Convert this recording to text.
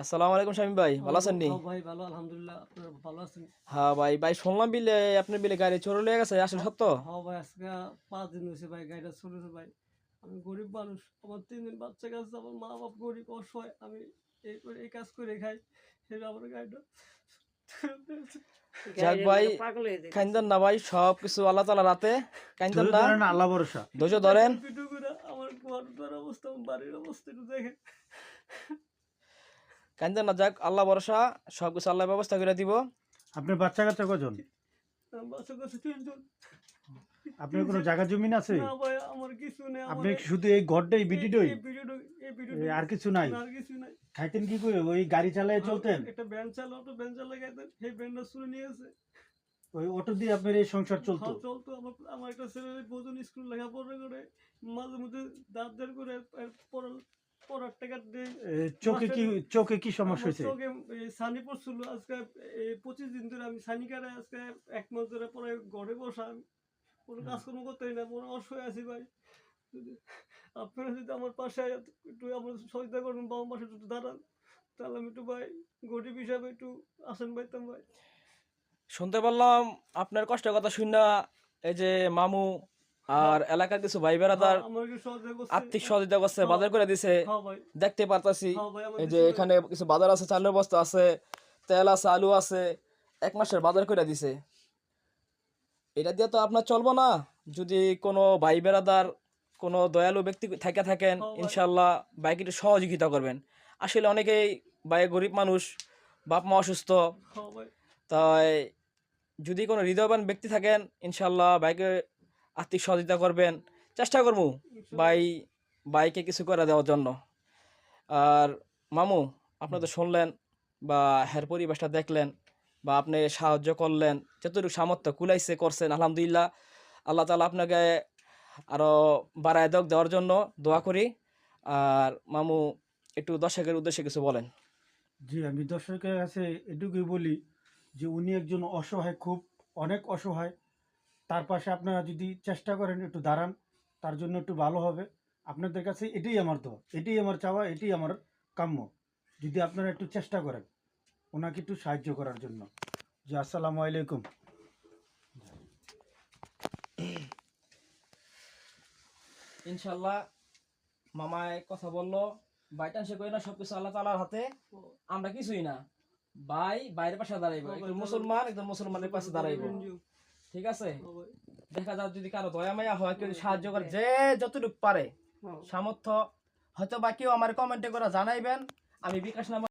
আসসালামু আলাইকুম শামীম ভাই, ভালো আছেন নি? ভাই ভালো আলহামদুলিল্লাহ। আপনারা ভালো আছেন? হ্যাঁ ভাই, ভাই শুনলাম বিলে আপনার বিলে গাড়ি চোর লয়ে গেছে, আসলে সত্য? ভাই আজকে ৫ দিন হইছে ভাই গাড়িটা চলেছে ভাই। আমি গরিব মানুষ। আমার ৩ জন বাচ্চা-কাচ্চা, আমার মা-বাপ গরিব অসহায়। আমি এই কাজ করে খাই। সেটা আমার গাড়িটা যাক ভাই, কাইন্দেন না ভাই, সব কিছু আল্লাহ তাআলার হাতে। কাইন্দেন ধৈর্য না, ধরেন, আল্লাহ ভরসা। ধৈর্য ধরেন। পিটু করে আমার ঘর-দুয়ার অবস্থা, আমার বাড়ির অবস্থা একটু দেখেন। কাইন্দেন না, যাক আল্লাহ ভরসা, সব কিছু আল্লাহ ব্যবস্থা করে দিব। আপনার বাচ্চা কাচ্চা কজন? আমার বাচ্চা-কাচ্চা ৩ জন। আপনার কোনো জায়গা জমিন আছে? না ভাই আমার কিছু নেই। আপনি শুধু এই ঘরটাই বিটিডই? এই ভিডিওটা আর কিছু নাই? আর কিছু নাই। খাইতেন কি করে? ওই গাড়ি চালায় চলতেন? একটা ভ্যান চালাতো, ভ্যান চালাইতেন, সেই ভ্যানটা চুরি নিয়েছে। ওই অটো দিয়ে আপনার এই সংসার চলতো? চলতো। আমার একটা ছেলে বোঝুন স্কুল লেখাপড়া করে, মাঝে মধ্যে দাঁত দাঁড় করে পড়ার টাকা দেয়। চোখে কি সমস্যা হয়েছে? চোখে ছানি পড়ছিল। আজকে 25 দিন ধরে আমি ছানি কাটে, আজকে 1 মাস ধরে পরে ঘরে বসা। আমি কোনো কাজকর্ম করতে না, মনে অসহায় আছি ভাই। আপনারা যদি আমার পাশে একটু আমার সহযোগিতা করবেন, বাবা পাশে একটু দাঁড়ান, তাহলে আমি একটু ভাই গরিব হিসাবে একটু আসেন পাইতাম ভাই। শুনতে পারলাম আপনার কষ্টের কথা শুনা, এই যে মামু আর এলাকার কিছু ভাই বেড়াদার আমাকে সহযোগিতা করছে। আর্থিক সহযোগিতা করছে, বাজার করে দিছে, ভাই। দেখতে পারতাছি। ভাই আমার এই যে এখানে কিছু বাজার আছে, চালের বস্তা আছে, তেল আছে, আলু আছে, 1 মাসের বাজার করে দিছে। এটা দিয়ে তো আপনার চলবো না। যদি কোনো ভাই বেড়াদার, কোনো দয়ালু ব্যক্তি থেকে থাকেন, ইনশাল্লাহ বাইক একটু সহযোগিতা করবেন। আসলে অনেকেই ভাই গরিব মানুষ, বাপ মা অসুস্থ, ভাই। তাই যদি কোনো হৃদয়বান ব্যক্তি থাকেন, ইনশাল্লাহ বাইকে আর্থিক সহযোগিতা করবেন। চেষ্টা করবো বাইকে কিছু করে দেওয়ার জন্য। আর মামু, আপনি তো শুনলেন বা হের পরিবেশটা দেখলেন, বা আপনি সাহায্য করলেন, যতটুকু সামর্থ্য কুলাইছে করছেন, আলহামদুলিল্লাহ। আল্লাহ তাআলা আপনাকে আরও বাড়ায় দেওয়ার জন্য দোয়া করি। আর মামু, একটু দর্শকের উদ্দেশ্যে কিছু বলেন। জি, আমি দর্শকের কাছে এটুকুই বলি যে উনি একজন অসহায়, খুব অনেক অসহায়। তার পাশে আপনারা যদি চেষ্টা করেন, একটু দাঁড়ান, তার জন্য একটু ভালো হবে। আপনাদের কাছে এটাই আমার দোয়া, এটাই আমার চাওয়া, এটাই আমার কাম্য। যদি আপনারা একটু চেষ্টা করেন ওনাকে একটু সাহায্য করার জন্য। জি, আসসালামু আলাইকুম। ইনশাল্লাহ মামায় কথা বললো, বাইটান সে কই না, সবকিছু আল্লাহ তাআলার হাতে, আমরা কিছুই না। ভাই বাইরের পাশে দাঁড়াইবো, একজন মুসলমান একজন মুসলমানের পাশে দাঁড়াইবো, ঠিক আছে? দেখা যাক যদি কারো দয়া মায়া হয়, কেউ সাহায্য করে, যে যতটুকু পারে সামর্থ্য, হয়তো বা কেউ আমার কমেন্টে করে জানাইবেন, আমি বিকাশ নাম্বার